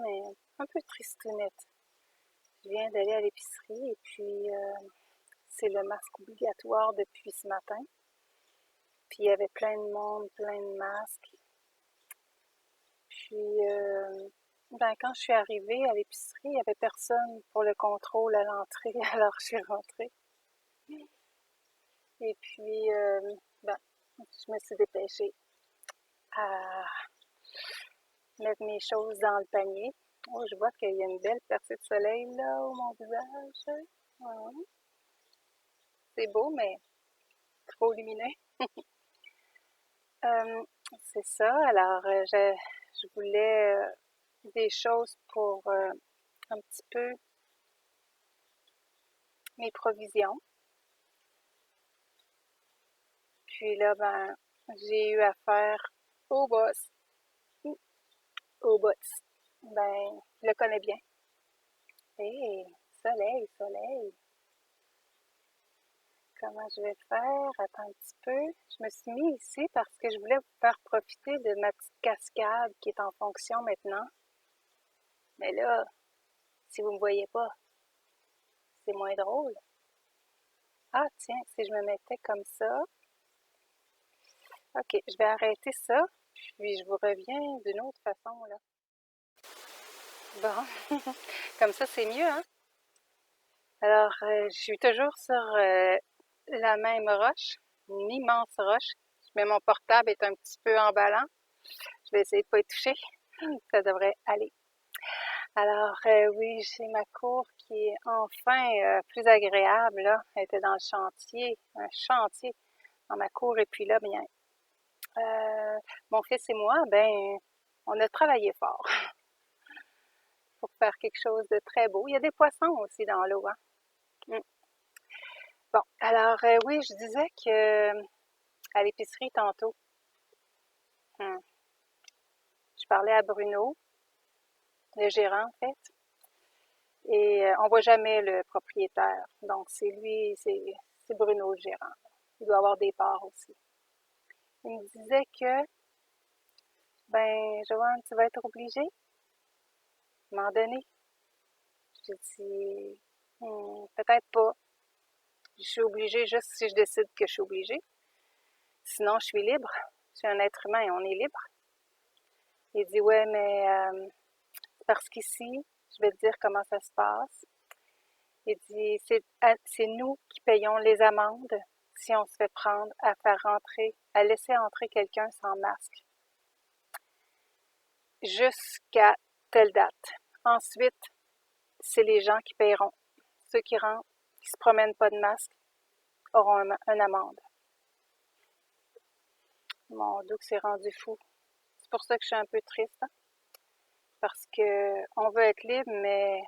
mais un peu tristounette. Je viens d'aller à l'épicerie et puis c'est le masque obligatoire depuis ce matin. Puis il y avait plein de monde, plein de masques. Puis quand je suis arrivée à l'épicerie, il n'y avait personne pour le contrôle à l'entrée, alors je suis rentrée. Et puis ben, je me suis dépêchée à mettre mes choses dans le panier. Oh, je vois qu'il y a une belle percée de soleil là au mon visage. Ouais. C'est beau, mais trop lumineux. Euh, c'est ça. Alors, je voulais des choses pour un petit peu mes provisions. Puis là, ben, j'ai eu affaire au boss. Au boss. Ben, je le connais bien. Hé, soleil, soleil. Comment je vais faire? Attends un petit peu. Je me suis mis ici parce que je voulais vous faire profiter de ma petite cascade qui est en fonction maintenant. Mais là, si vous me voyez pas, c'est moins drôle. Ah, tiens, si je me mettais comme ça. OK, je vais arrêter ça, puis je vous reviens d'une autre façon, là. Bon, comme ça, c'est mieux, hein? Alors, je suis toujours sur la même roche, une immense roche. Mais mon portable est un petit peu emballant. Je vais essayer de pas y toucher. Ça devrait aller. Alors, oui, j'ai ma cour qui est enfin plus agréable, là. Elle était dans le chantier, un chantier dans ma cour. Et puis là, bien, mon fils et moi, ben, on a travaillé fort pour faire quelque chose de très beau. Il y a des poissons aussi dans l'eau, hein. Mm. Bon, alors, oui, je disais que à l'épicerie tantôt, hmm, je parlais à Bruno, le gérant, en fait, et on voit jamais le propriétaire. Donc, c'est lui, c'est Bruno, le gérant. Il doit avoir des parts aussi. Il me disait que, ben, Joanne, tu vas être obligée, à un moment donné. J'ai dit, peut-être pas. Je suis obligée juste si je décide que je suis obligée. Sinon, je suis libre. Je suis un être humain et on est libre. Il dit, ouais, mais parce qu'ici, je vais te dire comment ça se passe. Il dit, c'est nous qui payons les amendes si on se fait prendre à faire rentrer, à laisser entrer quelqu'un sans masque jusqu'à telle date. Ensuite, c'est les gens qui paieront. Ceux qui rentrent, qui se promènent pas de masque, auront une amende. Mon Dieu, que c'est rendu fou. C'est pour ça que je suis un peu triste, hein? Parce que on veut être libre, mais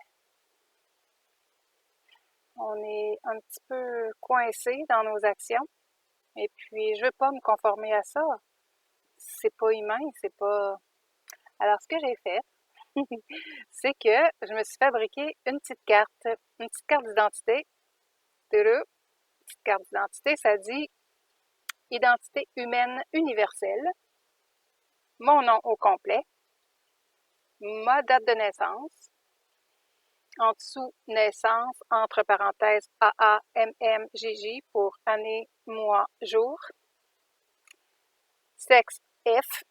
on est un petit peu coincé dans nos actions. Et puis, je veux pas me conformer à ça. C'est pas humain, c'est pas. Alors, ce que j'ai fait, c'est que je me suis fabriqué une petite carte d'identité. Une petite carte d'identité, ça dit identité humaine universelle, mon nom au complet, ma date de naissance, en dessous naissance, entre parenthèses AAMMJJ pour année, mois, jour, sexe F,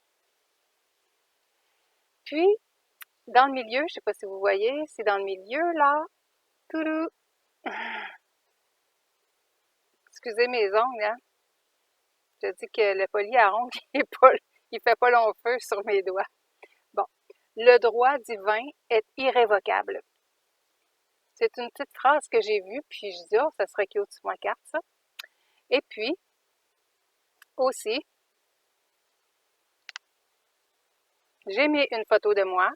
puis dans le milieu, je ne sais pas si vous voyez, c'est dans le milieu là, toulou, excusez mes ongles, hein, je dis que le poli à ongles, il fait pas long feu sur mes doigts. Bon, le droit divin est irrévocable. C'est une petite phrase que j'ai vue, puis je dis, oh, ça serait cute sur ma carte, ça. Et puis, aussi, j'ai mis une photo de moi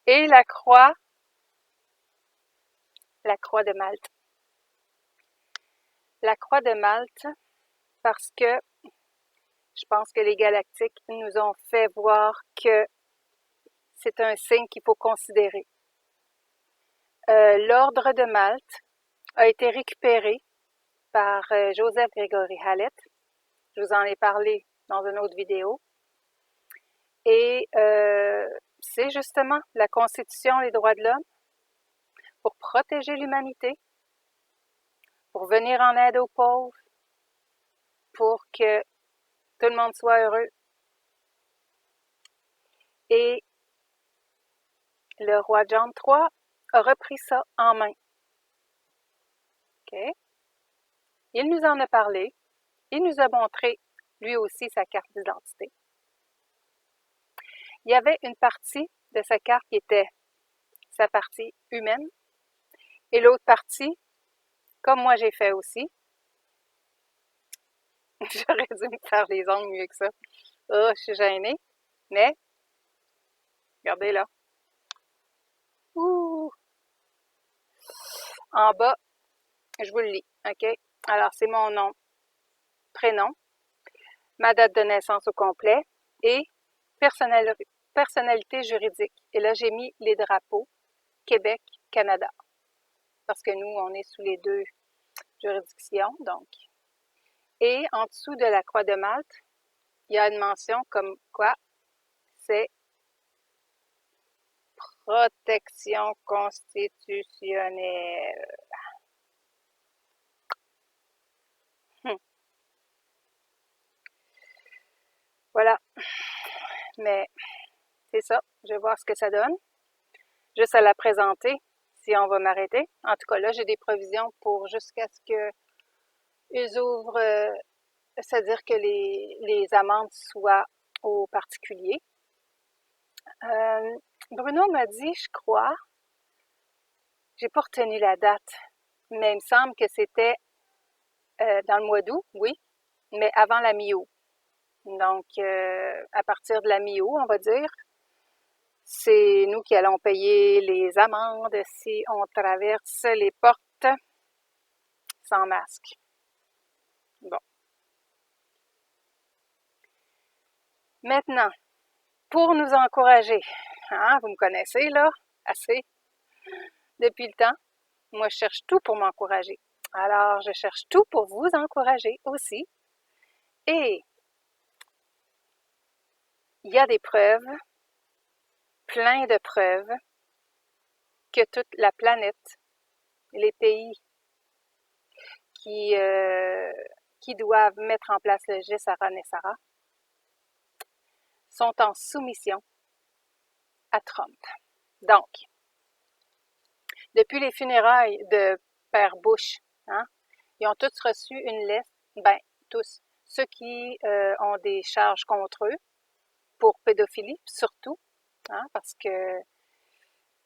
et la croix de Malte. La croix de Malte, parce que je pense que les galactiques nous ont fait voir que c'est un signe qu'il faut considérer. L'ordre de Malte a été récupéré par Joseph Gregory Hallett. Je vous en ai parlé dans une autre vidéo. Et c'est justement la Constitution des droits de l'homme pour protéger l'humanité, pour venir en aide aux pauvres, pour que tout le monde soit heureux. Et le roi John III a repris ça en main. OK? Il nous en a parlé. Il nous a montré, lui aussi, sa carte d'identité. Il y avait une partie de sa carte qui était sa partie humaine et l'autre partie, comme moi j'ai fait aussi, j'aurais dû me faire les ongles mieux que ça. Oh, je suis gênée, mais regardez là. Ouh! En bas, je vous le lis, OK? Alors, c'est mon nom, prénom, ma date de naissance au complet et personnalité juridique. Et là, j'ai mis les drapeaux Québec, Canada. Parce que nous, on est sous les deux juridictions, donc. Et en dessous de la croix de Malte, il y a une mention comme quoi c'est protection constitutionnelle. Voilà, mais c'est ça. Je vais voir ce que ça donne. Juste à la présenter, si on va m'arrêter. En tout cas, là, j'ai des provisions pour jusqu'à ce qu'ils ouvrent, c'est-à-dire que les amendes soient aux particuliers. Bruno m'a dit, je crois, j'ai pas retenu la date, mais il me semble que c'était dans le mois d'août, oui, mais avant la mi-août. Donc, à partir de la mi-août, on va dire, c'est nous qui allons payer les amendes si on traverse les portes sans masque. Bon. Maintenant, pour nous encourager, hein, vous me connaissez là, assez, depuis le temps, moi je cherche tout pour m'encourager. Alors, je cherche tout pour vous encourager aussi. Et il y a des preuves, plein de preuves, que toute la planète, les pays qui doivent mettre en place le GESARA NESARA sont en soumission à Trump. Donc, depuis les funérailles de Père Bush, hein, ils ont tous reçu une lettre, ben tous, ceux qui ont des charges contre eux pour pédophilie, surtout, hein, parce que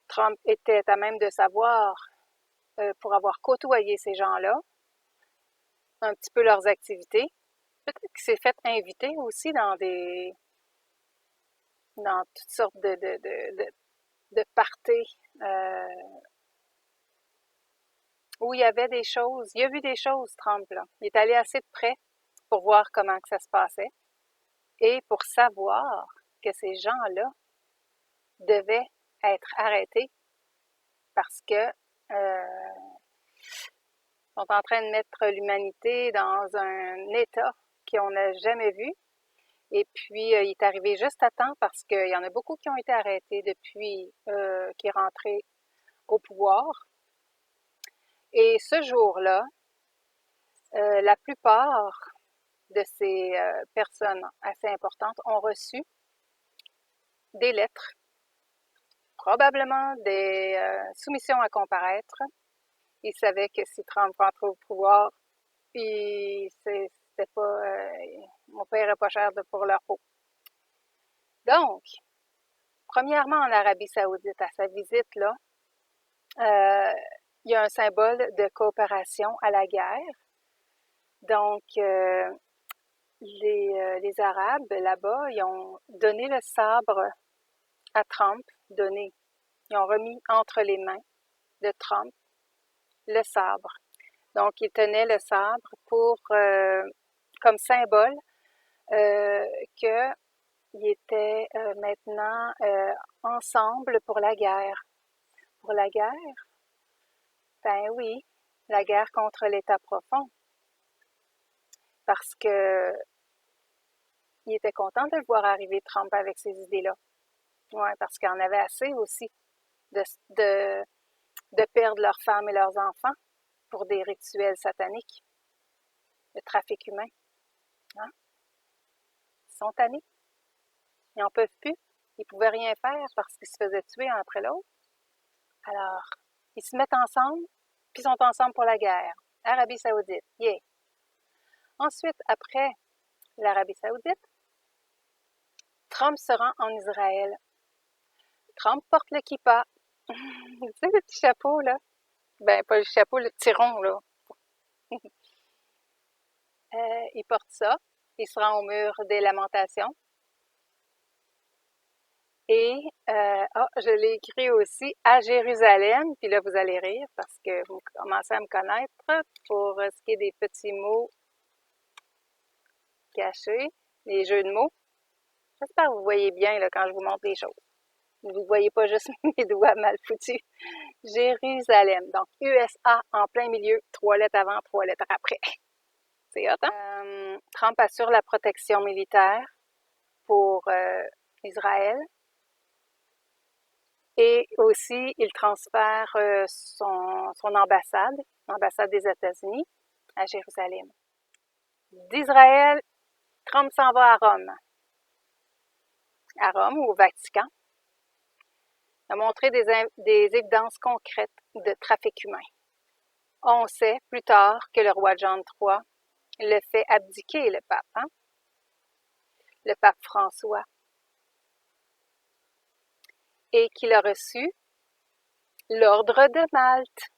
Trump était à même de savoir, pour avoir côtoyé ces gens-là, un petit peu leurs activités. Peut-être qu'il s'est fait inviter aussi dans toutes sortes de parties où il y avait des choses. Il a vu des choses, Trump, là. Il est allé assez de près pour voir comment que ça se passait et pour savoir que ces gens-là devaient être arrêtés parce que sont en train de mettre l'humanité dans un état qu'on n'a jamais vu. Et puis, il est arrivé juste à temps parce qu'il y en a beaucoup qui ont été arrêtés depuis qu'il est rentré au pouvoir. Et ce jour-là, la plupart de ces personnes assez importantes ont reçu des lettres, probablement des soumissions à comparaître. Ils savaient que si Trump rentrait au pouvoir, c'était pas, on paierait pas cher pour leur peau. Donc, premièrement, en Arabie Saoudite, à sa visite là, il y a un symbole de coopération à la guerre. Donc, les Arabes là-bas, ils ont donné le sabre à Trump, ils ont remis entre les mains de Trump le sabre. Donc, il tenait le sabre comme symbole qu'ils étaient maintenant ensemble pour la guerre. Pour la guerre? Ben oui, la guerre contre l'État profond. Parce que il était content de le voir arriver, Trump, avec ces idées-là. Ouais, parce qu'il en avait assez aussi de, de, de perdre leurs femmes et leurs enfants pour des rituels sataniques, de trafic humain. Hein? Ils sont tannés. Ils n'en peuvent plus. Ils ne pouvaient rien faire parce qu'ils se faisaient tuer un après l'autre. Alors, ils se mettent ensemble, puis ils sont ensemble pour la guerre. Arabie Saoudite, yeah. Ensuite, après l'Arabie Saoudite, Trump se rend en Israël. Trump porte le kippa. Tu sais, le petit chapeau, là? Ben, pas le chapeau, le petit rond, là. Il porte ça. Il se rend au mur des lamentations. Et, je l'ai écrit aussi à Jérusalem. Puis là, vous allez rire parce que vous commencez à me connaître pour ce qui est des petits mots cachés, les jeux de mots. J'espère que vous voyez bien là, quand je vous montre les choses. Vous ne voyez pas juste mes doigts mal foutus. Jérusalem. Donc, USA en plein milieu, 3 lettres avant, 3 lettres après. C'est hot, hein? Trump assure la protection militaire pour Israël. Et aussi, il transfère son ambassade, l'ambassade des États-Unis, à Jérusalem. D'Israël, Trump s'en va à Rome ou au Vatican, a montré des évidences concrètes de trafic humain. On sait plus tard que le roi Jean III le fait abdiquer, le pape, hein? Le pape François, et qu'il a reçu l'ordre de Malte.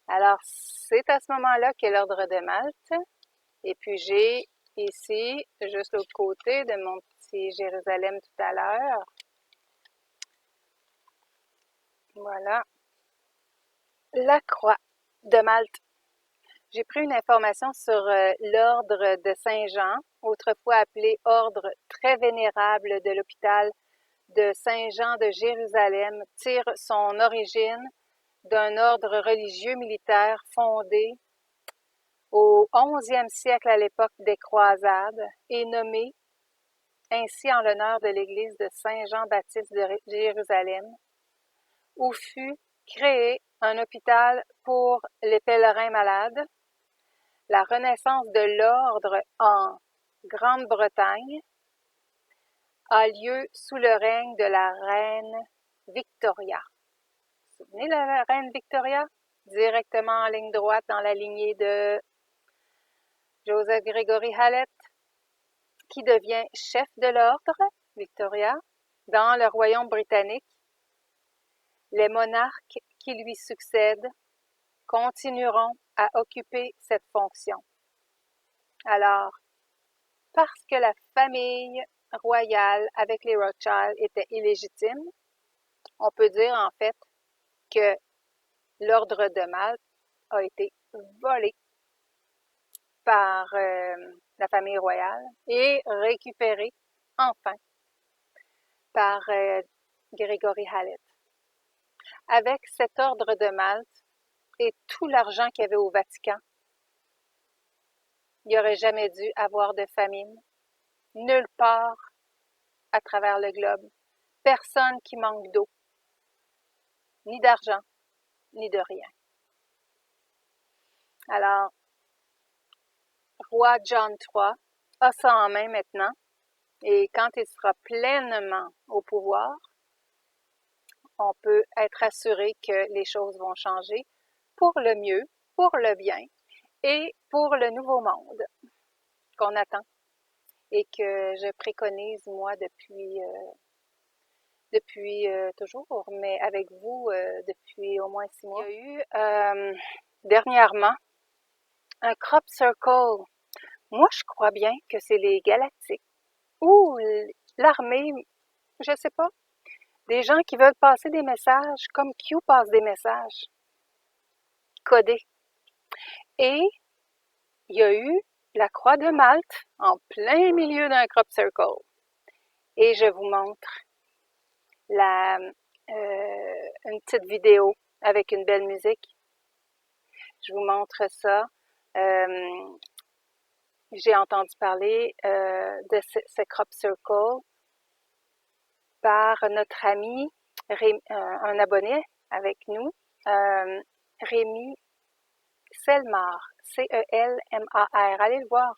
Alors, c'est à ce moment-là que l'ordre de Malte, et puis j'ai ici, juste l'autre côté de mon petit Jérusalem tout à l'heure, voilà, la croix de Malte. J'ai pris une information sur l'ordre de Saint-Jean, autrefois appelé ordre très vénérable de l'hôpital de Saint-Jean de Jérusalem, tire son origine d'un ordre religieux militaire fondé au 11e siècle à l'époque des croisades et nommé ainsi en l'honneur de l'église de Saint-Jean-Baptiste de Jérusalem, où fut créé un hôpital pour les pèlerins malades. La renaissance de l'ordre en Grande-Bretagne a lieu sous le règne de la reine Victoria. Vous vous souvenez de la reine Victoria? Directement en ligne droite dans la lignée de Joseph Gregory Hallett, qui devient chef de l'ordre, Victoria, dans le royaume britannique. Les monarques qui lui succèdent continueront à occuper cette fonction. Alors, parce que la famille royale avec les Rothschild était illégitime, on peut dire en fait que l'ordre de Malte a été volé par la famille royale et récupéré enfin par Gregory Hallett. Avec cet ordre de Malte et tout l'argent qu'il y avait au Vatican, il n'y aurait jamais dû avoir de famine, nulle part à travers le globe, personne qui manque d'eau, ni d'argent, ni de rien. Alors, roi John III a ça en main maintenant, et quand il sera pleinement au pouvoir, on peut être assuré que les choses vont changer pour le mieux, pour le bien et pour le nouveau monde qu'on attend et que je préconise moi depuis toujours, mais avec vous depuis au moins 6 mois. Il y a eu dernièrement un crop circle. Moi, je crois bien que c'est les Galactiques ou l'armée, je sais pas, des gens qui veulent passer des messages comme Q passe des messages codés. Et il y a eu la croix de Malte en plein milieu d'un crop circle. Et je vous montre une petite vidéo avec une belle musique. Je vous montre ça. j'ai entendu parler de ce crop circle par notre ami, un abonné avec nous, Rémi Selmar, C-E-L-M-A-R. Allez le voir.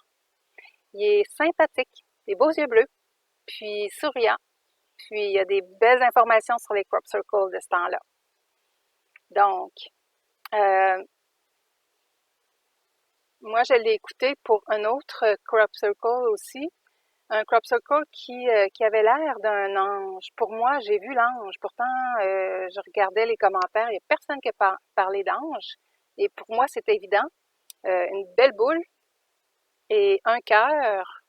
Il est sympathique, des beaux yeux bleus, puis souriant, puis il y a des belles informations sur les crop circles de ce temps-là. Donc, moi, je l'ai écouté pour un autre crop circle aussi. Un crop circle qui avait l'air d'un ange. Pour moi, j'ai vu l'ange. Pourtant, je regardais les commentaires. Il n'y a personne qui a parlé d'ange. Et pour moi, c'est évident. Une belle boule et un cœur,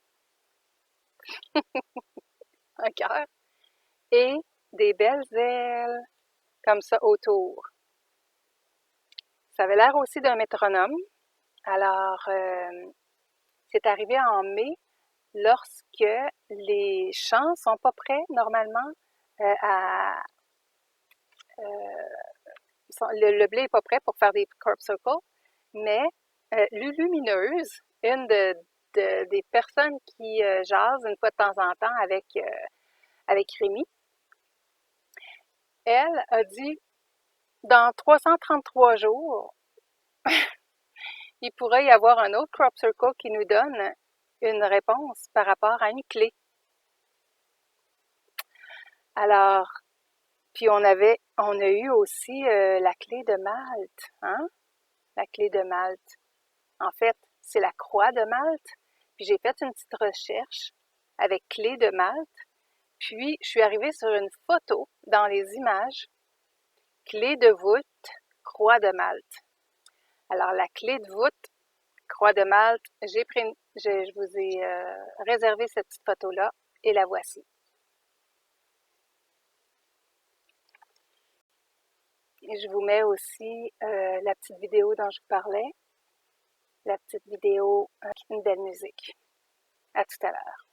et des belles ailes comme ça autour. Ça avait l'air aussi d'un métronome. Alors, c'est arrivé en mai, lorsque les champs sont pas prêts normalement le blé n'est pas prêt pour faire des crop circles, mais Lulumineuse, une des personnes qui jasent une fois de temps en temps avec Rémi, elle a dit dans 333 jours, il pourrait y avoir un autre crop circle qui nous donne une réponse par rapport à une clé. Alors, puis on a eu aussi la clé de Malte, hein? La clé de Malte. En fait, c'est la croix de Malte. Puis j'ai fait une petite recherche avec clé de Malte. Puis je suis arrivée sur une photo dans les images, clé de voûte, croix de Malte. Alors la clé de voûte, croix de Malte, je vous ai réservé cette petite photo-là et la voici. Et je vous mets aussi la petite vidéo dont je vous parlais, la petite vidéo avec une belle musique. À tout à l'heure.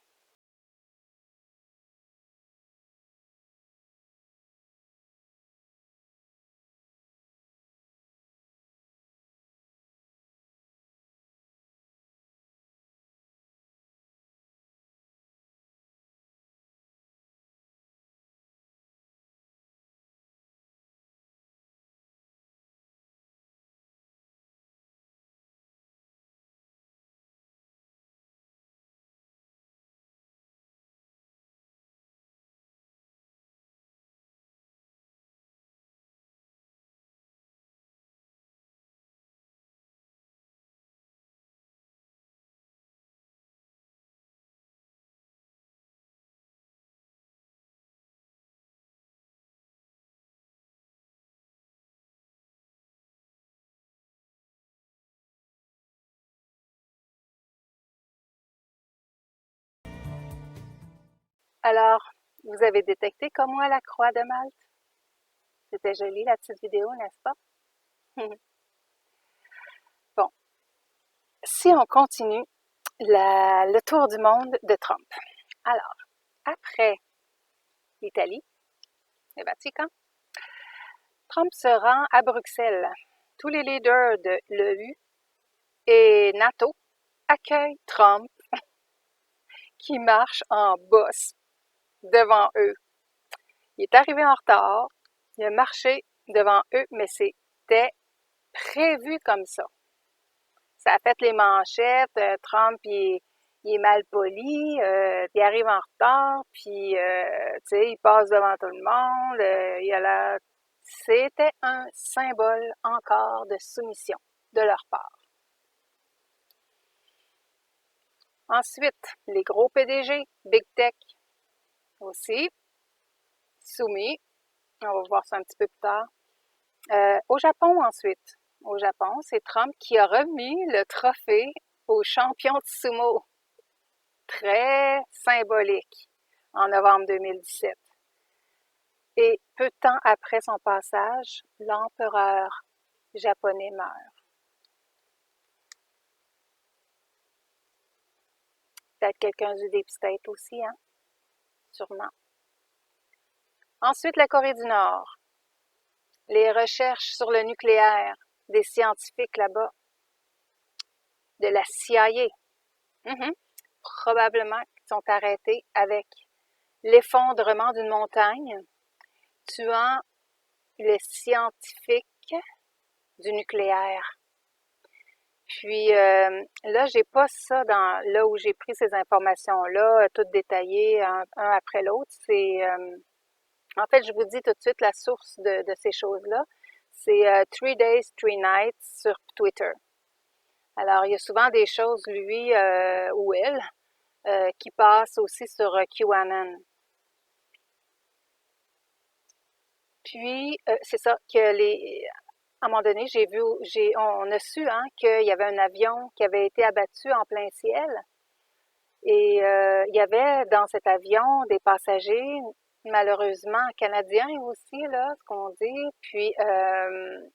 Alors, vous avez détecté comme moi la croix de Malte? C'était joli la petite vidéo, n'est-ce pas? Bon, si on continue le tour du monde de Trump. Alors, après l'Italie, le Vatican, Trump se rend à Bruxelles. Tous les leaders de l'EU et NATO accueillent Trump qui marche en bosse devant eux. Il est arrivé en retard, il a marché devant eux, mais c'était prévu comme ça. Ça a fait les manchettes, Trump il est mal poli, il arrive en retard, puis tu sais, il passe devant tout le monde, c'était un symbole encore de soumission de leur part. Ensuite, les gros PDG, Big Tech aussi, soumis. On va voir ça un petit peu plus tard. Au Japon ensuite. Au Japon, c'est Trump qui a remis le trophée au champion de sumo. Très symbolique en novembre 2017. Et peu de temps après son passage, l'empereur japonais meurt. Peut-être quelqu'un du Deep State aussi, hein? Sûrement. Ensuite, la Corée du Nord. Les recherches sur le nucléaire des scientifiques là-bas, de la CIA. Mhm. Probablement qu'ils sont arrêtés avec l'effondrement d'une montagne, tuant les scientifiques du nucléaire. Puis là, j'ai pas ça dans là où j'ai pris ces informations-là, toutes détaillées un après l'autre. C'est en fait, je vous dis tout de suite la source de ces choses-là. C'est 3 Days, 3 Nights sur Twitter. Alors, il y a souvent des choses, lui ou elle, qui passent aussi sur QAnon. Puis, c'est ça, à un moment donné, on a su qu'il y avait un avion qui avait été abattu en plein ciel. Et il y avait dans cet avion des passagers, malheureusement canadiens aussi, là, ce qu'on dit. Puis,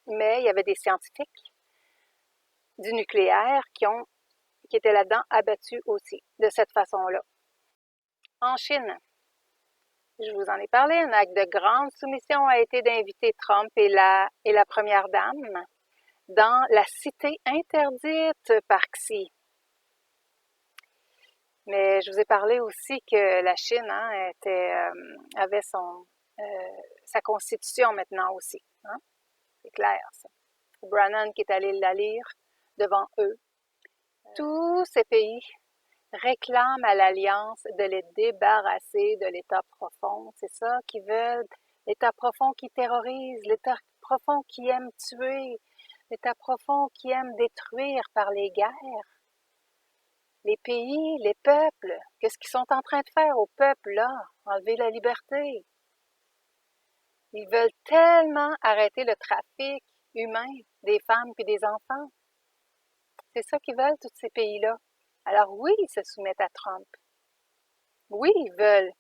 mais il y avait des scientifiques du nucléaire qui étaient là-dedans abattus aussi, de cette façon-là. En Chine, je vous en ai parlé, un acte de grande soumission a été d'inviter Trump et la première dame dans la cité interdite par Xi. Mais je vous ai parlé aussi que la Chine avait sa constitution maintenant aussi. Hein? C'est clair, ça. Brannan qui est allé la lire devant eux. Tous ces pays réclament à l'Alliance de les débarrasser de l'État profond. C'est ça qu'ils veulent. L'État profond qui terrorise, l'État profond qui aime tuer, l'État profond qui aime détruire par les guerres. Les pays, les peuples, qu'est-ce qu'ils sont en train de faire aux peuples, là? Enlever la liberté. Ils veulent tellement arrêter le trafic humain des femmes puis des enfants. C'est ça qu'ils veulent, tous ces pays-là. Alors oui, ils se soumettent à Trump. Oui, ils veulent,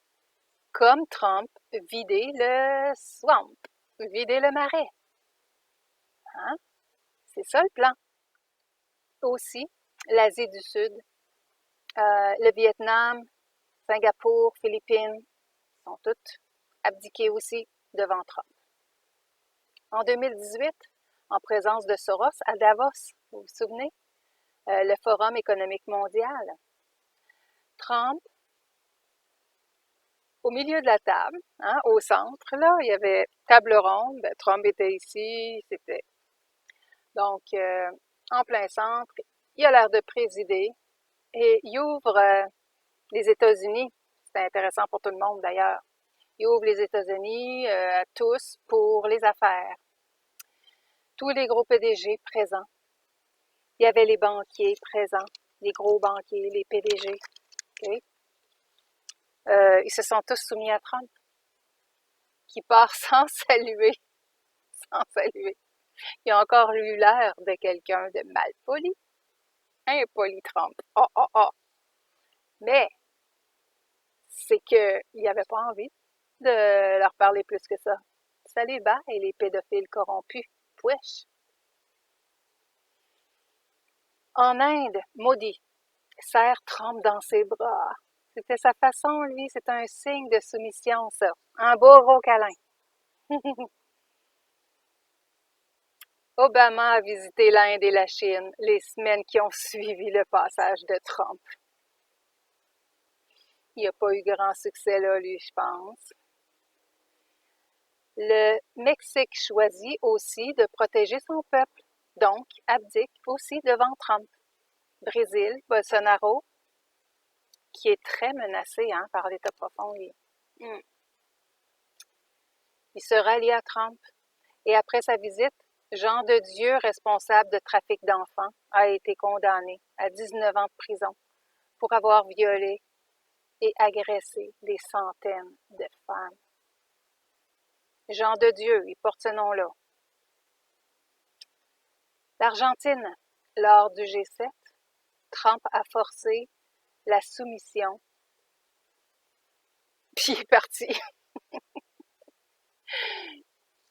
comme Trump, vider le swamp, vider le marais. Hein? C'est ça le plan. Aussi, l'Asie du Sud, le Vietnam, Singapour, Philippines, sont toutes abdiquées aussi devant Trump. En 2018, en présence de Soros à Davos, vous vous souvenez, le Forum économique mondial, Trump, au milieu de la table, au centre, là, il y avait table ronde, Trump était ici, c'était donc en plein centre, il a l'air de présider et il ouvre les États-Unis, c'est intéressant pour tout le monde d'ailleurs, il ouvre les États-Unis à tous pour les affaires. Tous les gros PDG présents. Il y avait les banquiers présents, les gros banquiers, les PDG. Okay? Ils se sont tous soumis à Trump, qui part sans saluer, sans saluer. Il a encore eu l'air de quelqu'un de malpoli, impoli Trump. Oh, oh, oh. Mais c'est qu'il n'avait pas envie de leur parler plus que ça. Ça les bat et les pédophiles corrompus. Wesh. En Inde, Modi serre Trump dans ses bras. C'était sa façon, lui, c'est un signe de soumission, ça. Un beau gros câlin. Obama a visité l'Inde et la Chine les semaines qui ont suivi le passage de Trump. Il n'a pas eu grand succès là, lui, je pense. Le Mexique choisit aussi de protéger son peuple, donc abdique aussi devant Trump. Brésil, Bolsonaro, qui est très menacé par l'État profond, lui. Il se rallie à Trump. Et après sa visite, Jean de Dieu, responsable de trafic d'enfants, a été condamné à 19 ans de prison pour avoir violé et agressé des centaines de femmes. Jean de Dieu, il porte ce nom-là. L'Argentine, lors du G7, Trump a forcé la soumission, puis il est parti.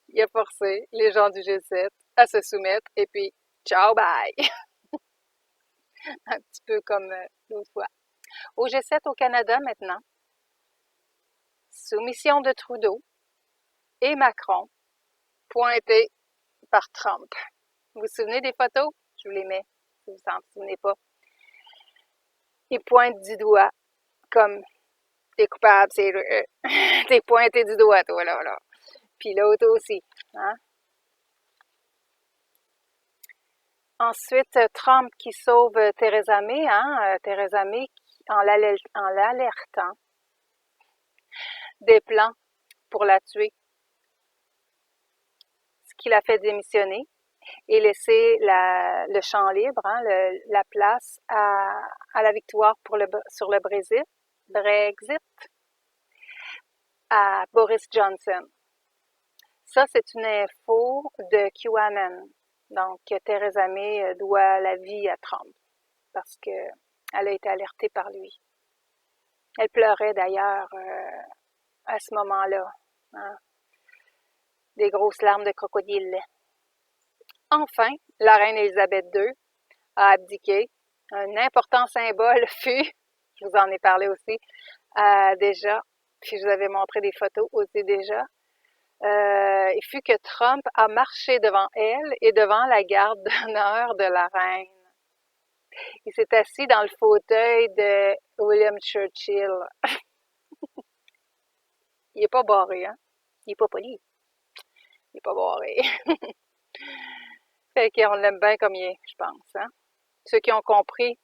Il a forcé les gens du G7 à se soumettre, et puis, ciao, bye! Un petit peu comme l'autre fois. Au G7 au Canada maintenant, soumission de Trudeau et Macron, pointés par Trump. Vous vous souvenez des photos? Je vous les mets, si vous ne vous en souvenez pas. il pointe du doigt, comme t'es coupable, c'est t'es pointé du doigt, toi, là. Puis l'autre aussi, hein. Ensuite, Trump qui sauve Theresa May, hein, Theresa May en l'alertant des plans pour la tuer, ce qui l'a fait démissionner et laisser le champ libre, hein, la place à la victoire sur le Brexit, à Boris Johnson. Ça, c'est une info de QAnon. Donc, Theresa May doit la vie à Trump parce qu'elle a été alertée par lui. Elle pleurait d'ailleurs à ce moment-là, hein, des grosses larmes de crocodile. Enfin, la reine Élisabeth II a abdiqué. Un important symbole fut, je vous en ai parlé aussi déjà, puis je vous avais montré des photos aussi déjà, il fut que Trump a marché devant elle et devant la garde d'honneur de la reine. Il s'est assis dans le fauteuil de William Churchill. Il est pas barré, hein? Il est pas poli. Il est pas barré. Fait qu'on l'aime bien comme il est, je pense, hein? Ceux qui ont compris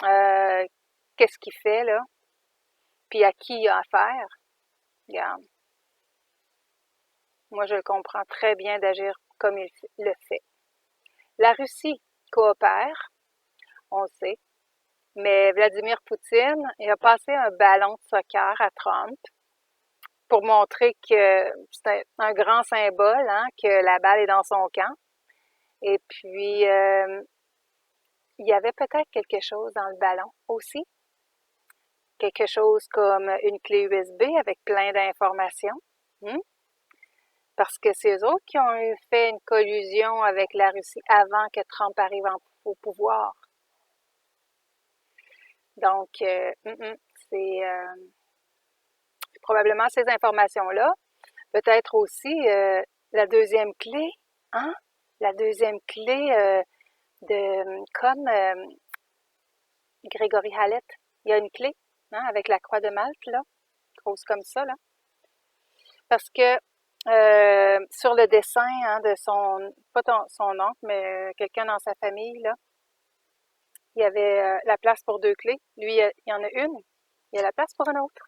qu'est-ce qu'il fait, là, puis à qui il a affaire, regarde. Moi, je le comprends très bien d'agir comme il le fait. La Russie coopère, on le sait, mais Vladimir Poutine, il a passé un ballon de soccer à Trump pour montrer que c'est un grand symbole, hein, que la balle est dans son camp. Et puis, il y avait peut-être quelque chose dans le ballon aussi. Quelque chose comme une clé USB avec plein d'informations. Hmm? Parce que c'est eux autres qui ont fait une collusion avec la Russie avant que Trump arrive au pouvoir. Donc, c'est probablement ces informations-là. Peut-être aussi la deuxième clé, hein? La deuxième clé comme Grégory Hallett, il y a une clé, hein, avec la croix de Malte, là, grosse comme ça, là. Parce que sur le dessin, hein, de pas son oncle, mais quelqu'un dans sa famille, là, il y avait la place pour deux clés. Lui, il y en a une. Il y a la place pour une autre.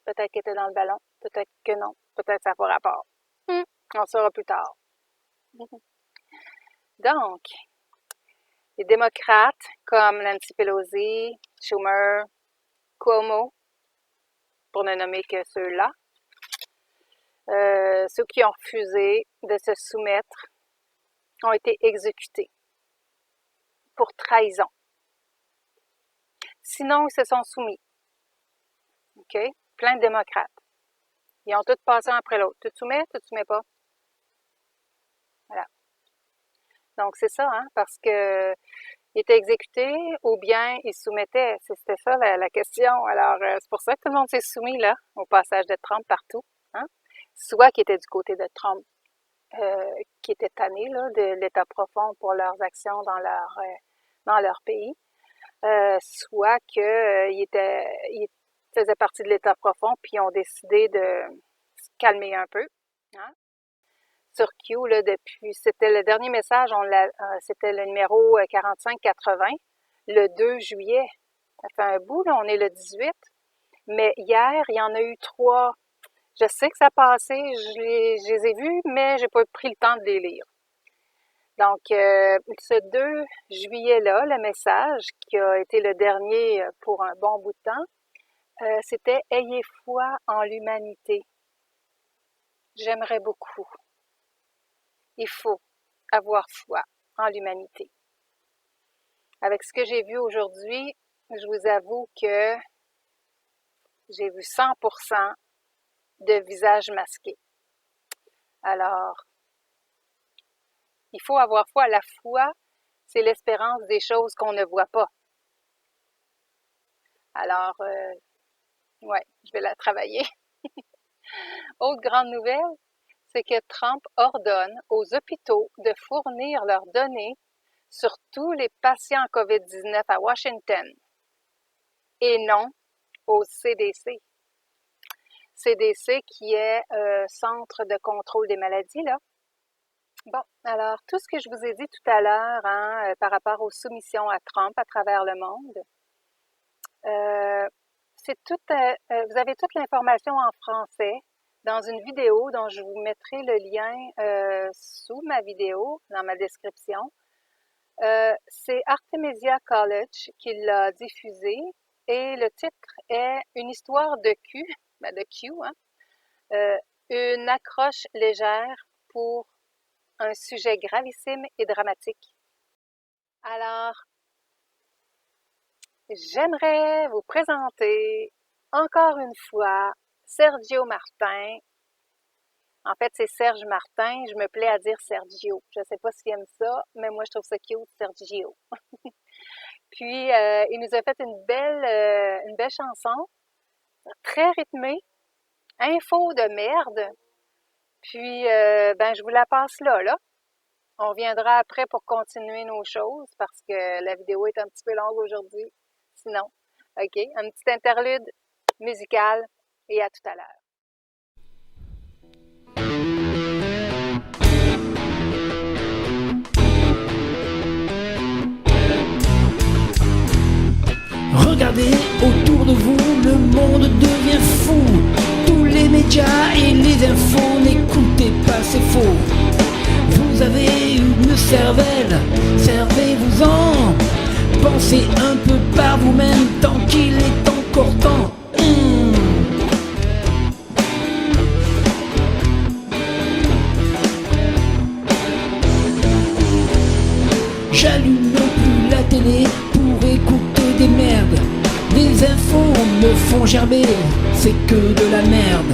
Peut-être qu'elle était dans le ballon. Peut-être que non. Peut-être ça n'a pas rapport. On saura plus tard. Donc, les démocrates comme Nancy Pelosi, Schumer, Cuomo, pour ne nommer que ceux-là, ceux qui ont refusé de se soumettre ont été exécutés pour trahison. Sinon, ils se sont soumis. OK? Plein de démocrates. Ils ont tous passé un après l'autre. Tu te soumets, tu te soumets pas. Voilà. Donc, c'est ça, hein, parce que il était exécuté ou bien il se soumettait. C'était ça la question. Alors, c'est pour ça que tout le monde s'est soumis, là, au passage de Trump partout. Hein? Soit qui était du côté de Trump, qui était tanné, là, de l'État profond pour leurs actions dans leur pays, soit qu'ils ils faisaient partie de l'État profond puis ils ont décidé de se calmer un peu. Hein? Sur Q, là, c'était le dernier message, c'était le numéro 4580, le 2 juillet. Ça fait un bout, là, on est le 18. Mais hier, il y en a eu 3. Je sais que ça passait, je les ai vus, mais j'ai pas pris le temps de les lire. Donc, ce 2 juillet-là, le message, qui a été le dernier pour un bon bout de temps, c'était « Ayez foi en l'humanité ». J'aimerais beaucoup. Il faut avoir foi en l'humanité. Avec ce que j'ai vu aujourd'hui, je vous avoue que j'ai vu 100% de visages masqués. Alors, il faut avoir foi. La foi, c'est l'espérance des choses qu'on ne voit pas. Alors, ouais, je vais la travailler. Autre grande nouvelle, c'est que Trump ordonne aux hôpitaux de fournir leurs données sur tous les patients COVID-19 à Washington. et non au CDC. CDC qui est Centre de contrôle des maladies, là. Bon, alors tout ce que je vous ai dit tout à l'heure par rapport aux soumissions à Trump à travers le monde, c'est tout, vous avez toute l'information en français dans une vidéo dont je vous mettrai le lien sous ma vidéo, dans ma description. C'est Artemisia College qui l'a diffusé et le titre est Une histoire de Q, ben de Q, une accroche légère pour un sujet gravissime et dramatique. Alors, j'aimerais vous présenter encore une fois Sergio Martin. En fait, c'est Serge Martin. Je me plais à dire Sergio. Je ne sais pas s'il aime ça, mais moi, je trouve ça cute, Sergio. Puis, il nous a fait une belle chanson, très rythmée, info de merde. Puis, ben, je vous la passe là. On reviendra après pour continuer nos choses parce que la vidéo est un petit peu longue aujourd'hui. Sinon, OK, un petit interlude musical et à tout à l'heure. Regardez autour de vous, le monde devient fou. Tous les médias et les infos, n'écoutez pas, c'est faux. Vous avez une cervelle, servez-vous-en. Pensez un peu par vous-même tant qu'il est encore temps. J'allume plus la télé pour écouter des merdes. Des infos me font gerber, c'est que de la merde.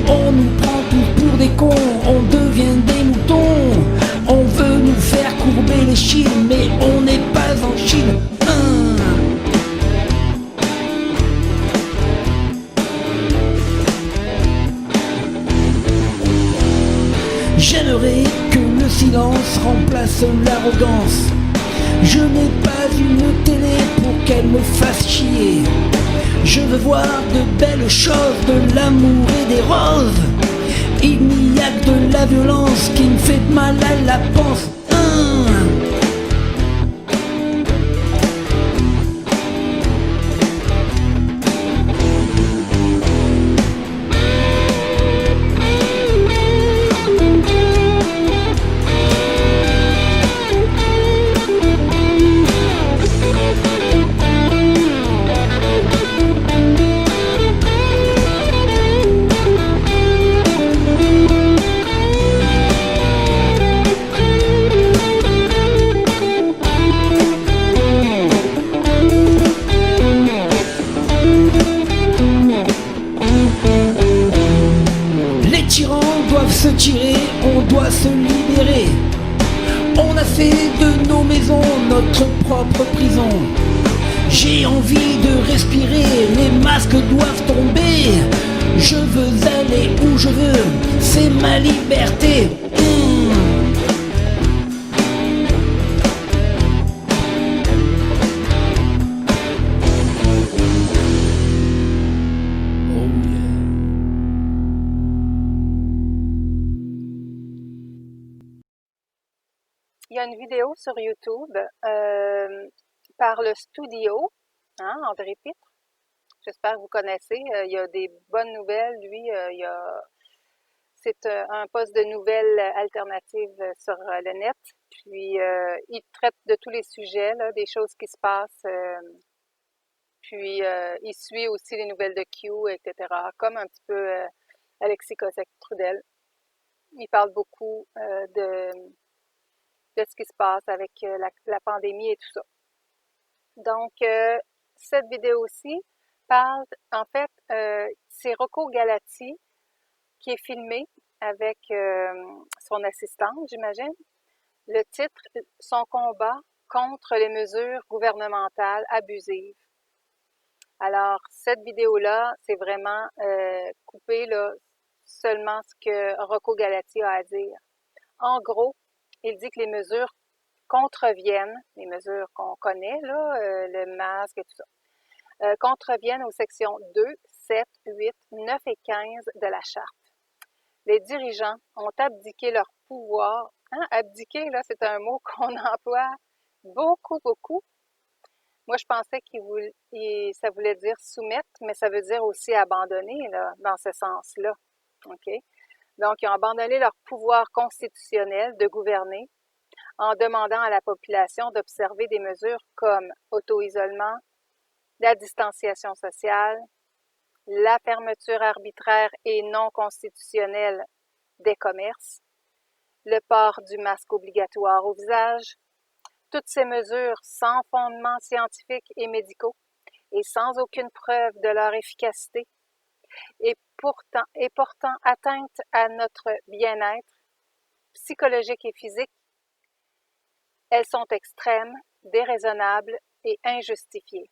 On nous prend tous pour des cons, on devient des moutons. On veut nous faire courber les chines, mais on n'est pas en Chine. J'aimerais que le silence remplace l'arrogance. Je n'ai pas une télé pour qu'elle me fasse chier. Je veux voir de belles choses, de l'amour et des roses. Il n'y a que de la violence qui me fait mal à la panse. Se tirer, on doit se libérer. On a fait de nos maisons notre propre prison. J'ai envie de respirer, les masques doivent tomber. Je veux aller où je veux, c'est ma liberté. Il y a une vidéo sur YouTube par le studio, André Pitre. J'espère que vous connaissez. Il y a des bonnes nouvelles. Lui, c'est un poste de nouvelles alternatives sur le net. Puis, il traite de tous les sujets, là, des choses qui se passent. Puis, il suit aussi les nouvelles de Q, etc. Comme un petit peu Alexis Cossette-Trudel. Il parle beaucoup de ce qui se passe avec la pandémie et tout ça. Donc, cette vidéo-ci parle, en fait, c'est Rocco Galati qui est filmé avec son assistante, j'imagine. Le titre, son combat contre les mesures gouvernementales abusives. Alors, cette vidéo-là, c'est vraiment coupé là, seulement ce que Rocco Galati a à dire. En gros, il dit que les mesures contreviennent, les mesures qu'on connaît, là, le masque et tout ça, contreviennent aux sections 2, 7, 8, 9 et 15 de la Charte. Les dirigeants ont abdiqué leur pouvoir. Hein? Abdiquer, là, c'est un mot qu'on emploie beaucoup, beaucoup. Moi, je pensais ça voulait dire soumettre, mais ça veut dire aussi abandonner, là, dans ce sens-là. OK? Donc, ils ont abandonné leur pouvoir constitutionnel de gouverner en demandant à la population d'observer des mesures comme auto-isolement, la distanciation sociale, la fermeture arbitraire et non constitutionnelle des commerces, le port du masque obligatoire au visage, toutes ces mesures sans fondement scientifique et médicaux et sans aucune preuve de leur efficacité et portant atteinte à notre bien-être psychologique et physique, elles sont extrêmes, déraisonnables et injustifiées.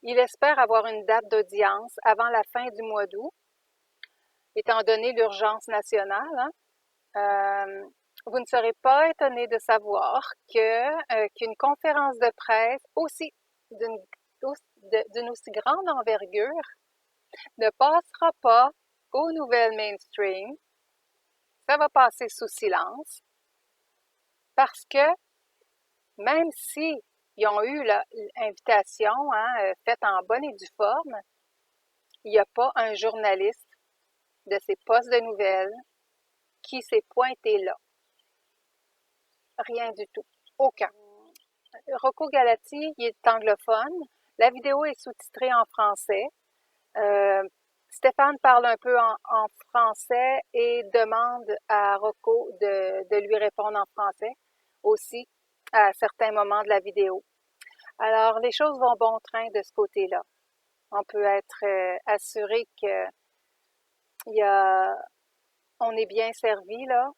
Il espère avoir une date d'audience avant la fin du mois d'août, étant donné l'urgence nationale. Vous ne serez pas étonné de savoir qu'une conférence de presse d'une aussi grande envergure ne passera pas aux nouvelles mainstream. Ça va passer sous silence parce que même si ils ont eu l'invitation faite en bonne et due forme, il n'y a pas un journaliste de ces postes de nouvelles qui s'est pointé là. Rien du tout. Aucun. Rocco Galati, il est anglophone. La vidéo est sous-titrée en français. Stéphane parle un peu en français et demande à Rocco de lui répondre en français aussi à certains moments de la vidéo. Alors, les choses vont bon train de ce côté-là. On peut être assuré que on est bien servi là,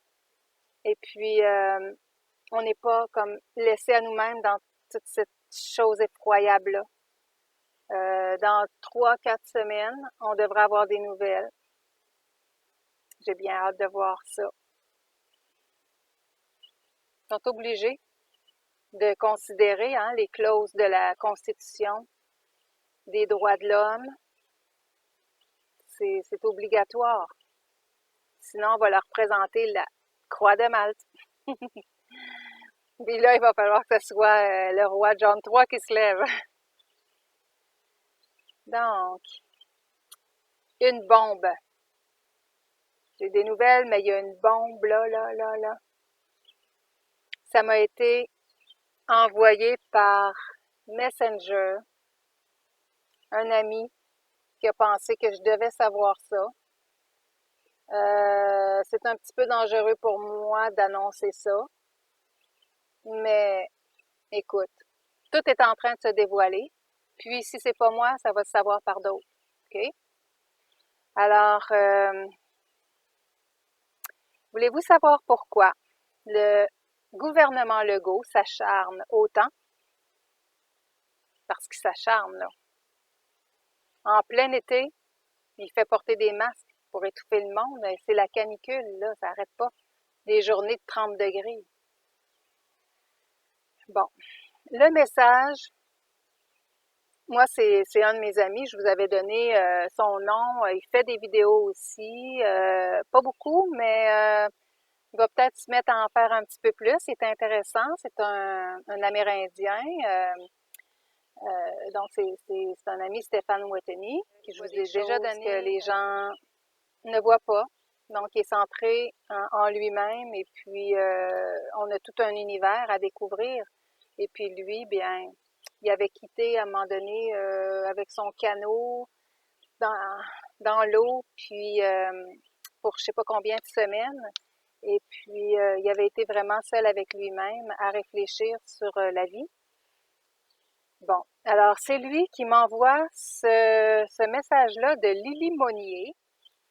et puis on n'est pas comme laissé à nous-mêmes dans toute cette chose effroyable-là. Dans 3-4 semaines, on devrait avoir des nouvelles. J'ai bien hâte de voir ça. Ils sont obligés de considérer les clauses de la Constitution, des droits de l'homme. C'est obligatoire. Sinon, on va leur présenter la Croix de Malte. Puis là, il va falloir que ce soit le roi John III qui se lève. Donc, une bombe. J'ai des nouvelles, mais il y a une bombe là. Ça m'a été envoyé par Messenger, un ami qui a pensé que je devais savoir ça. C'est un petit peu dangereux pour moi d'annoncer ça. Mais écoute, tout est en train de se dévoiler. Puis si c'est pas moi, ça va se savoir par d'autres. OK? Alors, voulez-vous savoir pourquoi le gouvernement Legault s'acharne autant? Parce qu'il s'acharne, là. En plein été, il fait porter des masques pour étouffer le monde. C'est la canicule, là, ça n'arrête pas. Des journées de 30 degrés. Bon, le message, moi, c'est un de mes amis, je vous avais donné son nom, il fait des vidéos aussi, pas beaucoup, mais il va peut-être se mettre à en faire un petit peu plus, c'est intéressant, c'est un Amérindien, donc c'est un ami Stéphane Wateny, qui je vous ai déjà donné que les gens ne voient pas, donc il est centré en lui-même et puis on a tout un univers à découvrir. Et puis lui, bien, il avait quitté à un moment donné avec son canot dans l'eau, puis pour je sais pas combien de semaines. Et puis il avait été vraiment seul avec lui-même à réfléchir sur la vie. Bon, alors c'est lui qui m'envoie ce message-là de Lily Monnier,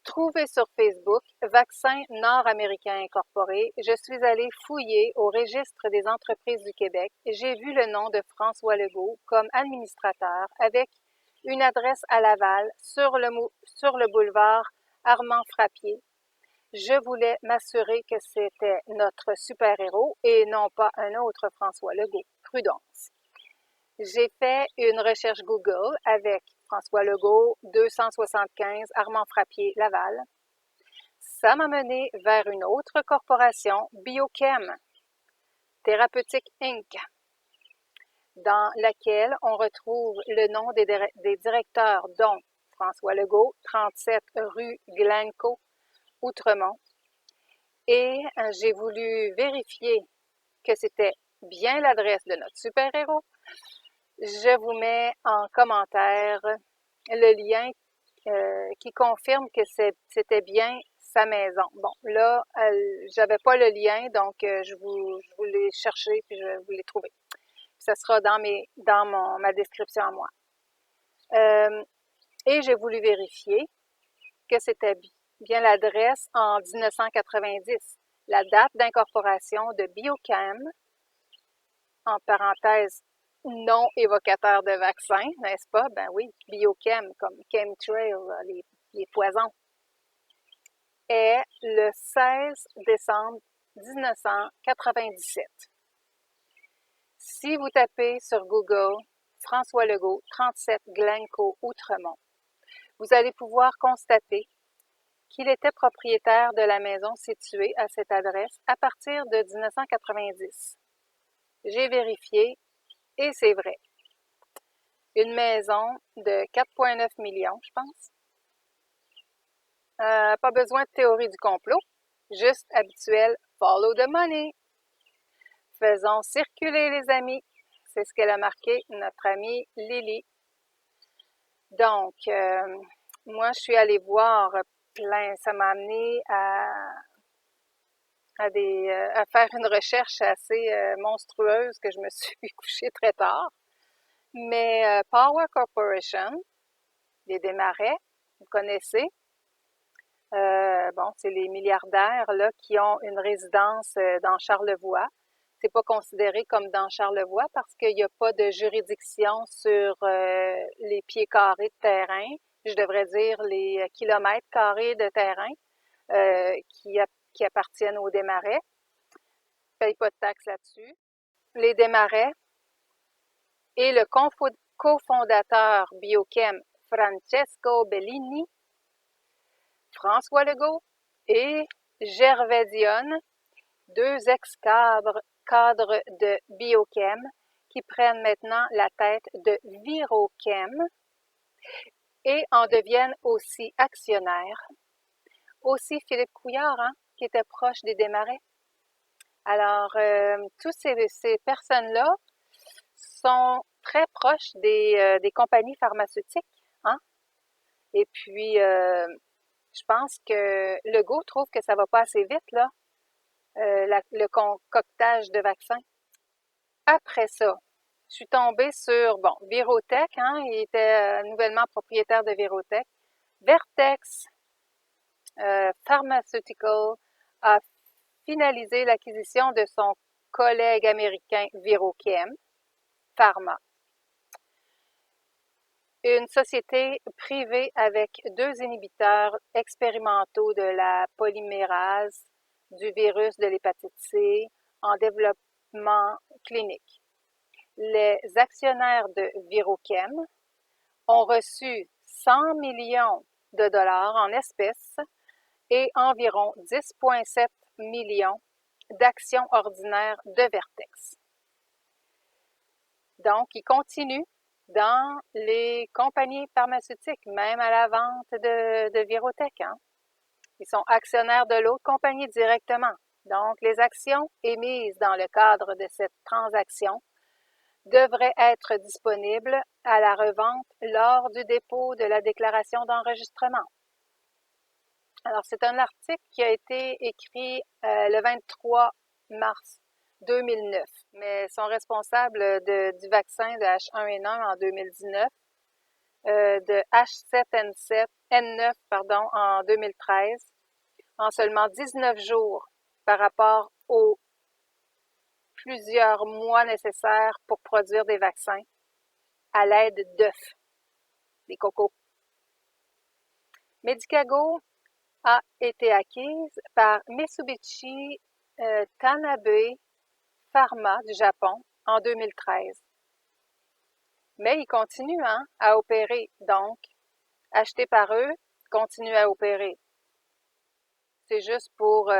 trouvé sur Facebook, Vaccin Nord-Américain Incorporé. Je suis allée fouiller au registre des entreprises du Québec. J'ai vu le nom de François Legault comme administrateur avec une adresse à Laval sur le boulevard Armand Frappier. Je voulais m'assurer que c'était notre super-héros et non pas un autre François Legault. Prudence. J'ai fait une recherche Google avec François Legault, 275 Armand Frappier, Laval. Ça m'a mené vers une autre corporation, Biochem, Thérapeutique Inc., dans laquelle on retrouve le nom des directeurs, dont François Legault, 37 rue Glencoe, Outremont. Et j'ai voulu vérifier que c'était bien l'adresse de notre super-héros. Je vous mets en commentaire le lien qui confirme que c'était bien sa maison. Bon, là, j'avais pas le lien, donc je vous l'ai cherché puis je vous l'ai trouvé. Ça sera dans ma description à moi. Et j'ai voulu vérifier que c'était bien l'adresse en 1990. La date d'incorporation de Biochem, en parenthèse, non évocateur de vaccin, n'est-ce pas? Ben oui, Biochem, comme chemtrail, les poisons, est le 16 décembre 1997. Si vous tapez sur Google François Legault, 37 Glencoe, Outremont, vous allez pouvoir constater qu'il était propriétaire de la maison située à cette adresse à partir de 1990. J'ai vérifié et c'est vrai. Une maison de 4,9 millions, je pense. Pas besoin de théorie du complot, juste habituel follow the money. Faisons circuler les amis. C'est ce qu'elle a marqué, notre amie Lily. Donc, moi, je suis allée voir plein, ça m'a amené à faire une recherche assez monstrueuse que je me suis couchée très tard. Mais Power Corporation, les Desmarais, vous connaissez. Bon, c'est les milliardaires là qui ont une résidence dans Charlevoix. C'est pas considéré comme dans Charlevoix parce qu'il n'y a pas de juridiction sur les pieds carrés de terrain. Je devrais dire les kilomètres carrés de terrain qui appartiennent aux Desmarais. Ne paye pas de taxes là-dessus. Les Desmarais et le cofondateur Biochem Francesco Bellini, François Legault et Gervais Dionne, deux ex-cadres de Biochem qui prennent maintenant la tête de Virochem et en deviennent aussi actionnaires. Aussi Philippe Couillard, hein, qui était proche des Desmarais. Alors, toutes ces personnes-là sont très proches des compagnies pharmaceutiques. Hein? Et puis, je pense que Legault trouve que ça va pas assez vite, là, le concoctage de vaccins. Après ça, je suis tombée sur, bon, Virotech, hein, il était nouvellement propriétaire de Virotech. Vertex Pharmaceutical a finalisé l'acquisition de son collègue américain Virochem Pharma. Une société privée avec 2 inhibiteurs expérimentaux de la polymérase du virus de l'hépatite C en développement clinique. Les actionnaires de Virochem ont reçu 100 millions de dollars en espèces et environ 10,7 millions d'actions ordinaires de Vertex. Donc, ils continuent dans les compagnies pharmaceutiques, même à la vente de Virotech. Hein? Ils sont actionnaires de l'autre compagnie directement. Donc, les actions émises dans le cadre de cette transaction devraient être disponibles à la revente lors du dépôt de la déclaration d'enregistrement. Alors, c'est un article qui a été écrit le 23 mars 2009, mais sont responsables du vaccin de H1N1 en 2019, de H7N9 en 2013, en seulement 19 jours par rapport aux plusieurs mois nécessaires pour produire des vaccins à l'aide d'œufs, des cocos. Medicago a été acquise par Mitsubishi Tanabe Pharma du Japon en 2013. Mais ils continuent à opérer. Donc, acheté par eux, continue à opérer. C'est juste pour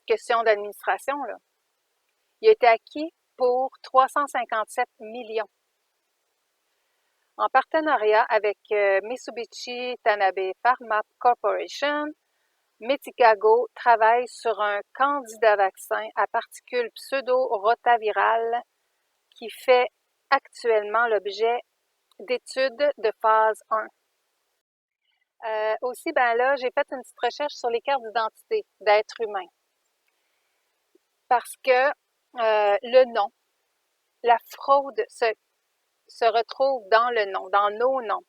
question d'administration, là. Il a été acquis pour 357 millions. En partenariat avec Mitsubishi Tanabe Pharma Corporation, Medicago travaille sur un candidat vaccin à particules pseudo-rotavirales qui fait actuellement l'objet d'études de phase 1. Aussi, ben là, j'ai fait une petite recherche sur les cartes d'identité d'êtres humains. Parce que le nom, la fraude se retrouve dans le nom, dans nos noms.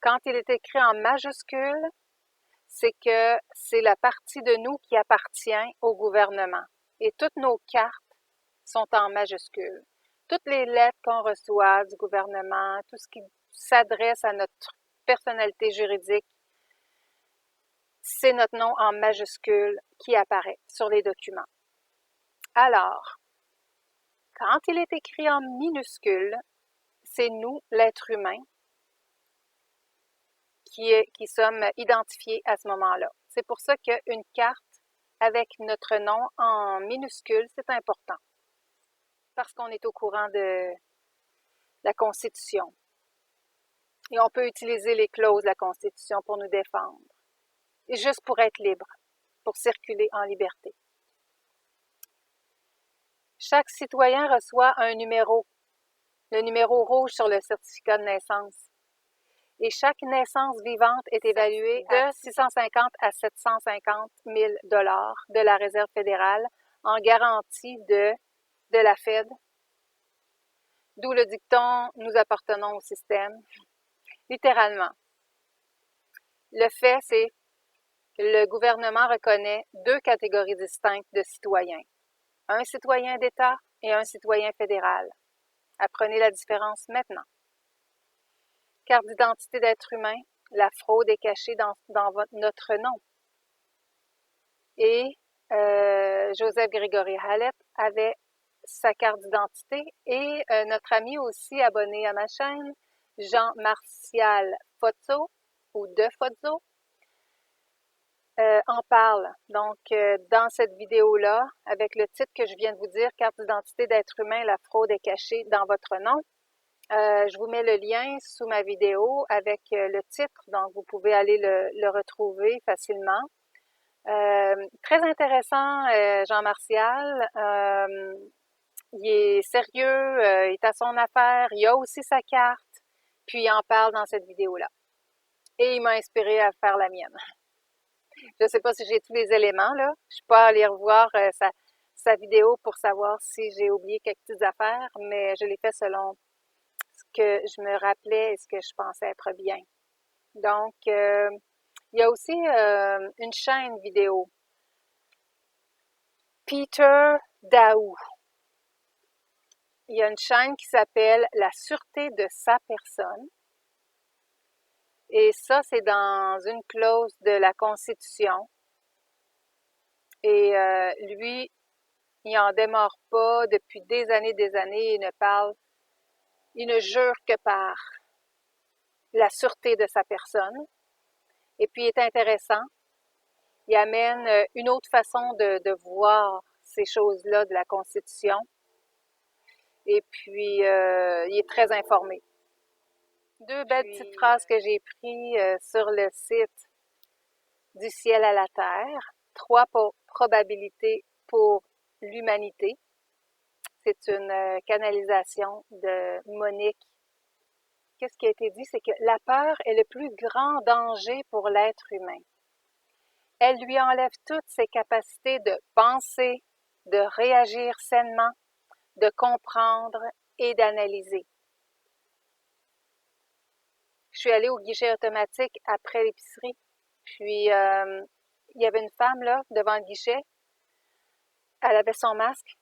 Quand il est écrit en majuscule, c'est que c'est la partie de nous qui appartient au gouvernement. Et toutes nos cartes sont en majuscule. Toutes les lettres qu'on reçoit du gouvernement, tout ce qui s'adresse à notre personnalité juridique, c'est notre nom en majuscule qui apparaît sur les documents. Alors, quand il est écrit en minuscule, c'est nous, l'être humain, qui sommes identifiés à ce moment-là. C'est pour ça qu'une carte avec notre nom en minuscule, c'est important. Parce qu'on est au courant de la Constitution. Et on peut utiliser les clauses de la Constitution pour nous défendre. Et juste pour être libre, pour circuler en liberté. Chaque citoyen reçoit un numéro, le numéro rouge sur le certificat de naissance. Et chaque naissance vivante est évaluée de 650 à 750 000 $ de la Réserve fédérale en garantie de la Fed. D'où le dicton « Nous appartenons au système ». Littéralement. Le fait, c'est que le gouvernement reconnaît deux catégories distinctes de citoyens. Un citoyen d'État et un citoyen fédéral. Apprenez la différence maintenant. Carte d'identité d'être humain, la fraude est cachée dans notre nom. Et Joseph Grégory Hallett avait sa carte d'identité et notre ami aussi abonné à ma chaîne, Jean-Martial Fozzo ou De Fozzo, en parle. Donc, dans cette vidéo-là, avec le titre que je viens de vous dire, carte d'identité d'être humain, la fraude est cachée dans votre nom. Je vous mets le lien sous ma vidéo avec le titre, donc vous pouvez aller le retrouver facilement. Très intéressant, Jean-Martial. Il est sérieux, il est à son affaire, il a aussi sa carte, puis il en parle dans cette vidéo-là. Et il m'a inspiré à faire la mienne. Je ne sais pas si j'ai tous les éléments, là. Je ne suis pas allée revoir sa vidéo pour savoir si j'ai oublié quelques petites affaires, mais je l'ai fait selon ce que je me rappelais et ce que je pensais être bien. Donc, il y a aussi une chaîne vidéo. Peter Daou. Il y a une chaîne qui s'appelle « La sûreté de sa personne ». Et ça, c'est dans une clause de la Constitution. Et lui, il n'en démord pas depuis des années, il ne jure que par la sûreté de sa personne. Et puis, il est intéressant. Il amène une autre façon de voir ces choses-là de la Constitution. Et puis, il est très informé. Deux belles petites phrases que j'ai prises sur le site Du ciel à la terre. 3 probabilités pour l'humanité. C'est une canalisation de Monique. Qu'est-ce qui a été dit? C'est que la peur est le plus grand danger pour l'être humain. Elle lui enlève toutes ses capacités de penser, de réagir sainement, de comprendre et d'analyser. Je suis allée au guichet automatique après l'épicerie, puis il y avait une femme là devant le guichet. Elle avait son masque,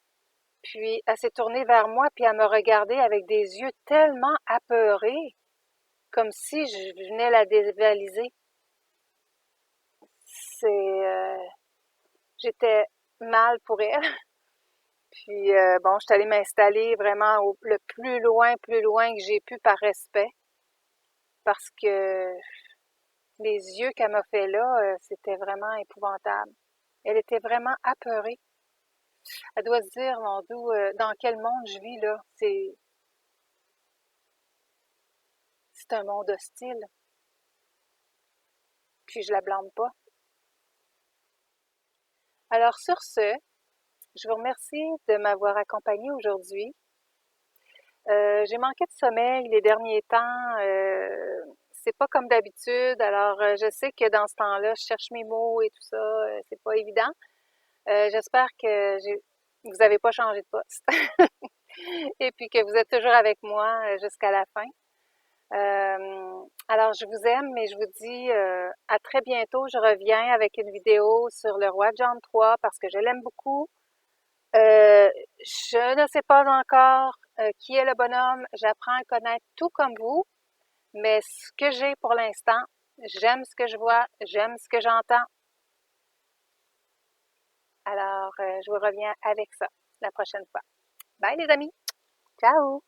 puis elle s'est tournée vers moi, puis elle me regardait avec des yeux tellement apeurés, comme si je venais la dévaliser. J'étais mal pour elle. Puis, bon, je suis allée m'installer vraiment le plus loin que j'ai pu par respect, parce que les yeux qu'elle m'a fait là, c'était vraiment épouvantable. Elle était vraiment apeurée. Elle doit se dire, mon Dieu, dans quel monde je vis là? C'est un monde hostile. Puis je la blâme pas. Alors sur ce, je vous remercie de m'avoir accompagnée aujourd'hui. J'ai manqué de sommeil les derniers temps. C'est pas comme d'habitude. Alors, je sais que dans ce temps-là, je cherche mes mots et tout ça. C'est pas évident. J'espère que vous n'avez pas changé de poste et puis que vous êtes toujours avec moi jusqu'à la fin. Alors, je vous aime, mais je vous dis à très bientôt. Je reviens avec une vidéo sur le roi John III parce que je l'aime beaucoup. Je ne sais pas encore qui est le bonhomme. J'apprends à le connaître tout comme vous, mais ce que j'ai pour l'instant, j'aime ce que je vois, j'aime ce que j'entends. Alors, je vous reviens avec ça la prochaine fois. Bye les amis! Ciao!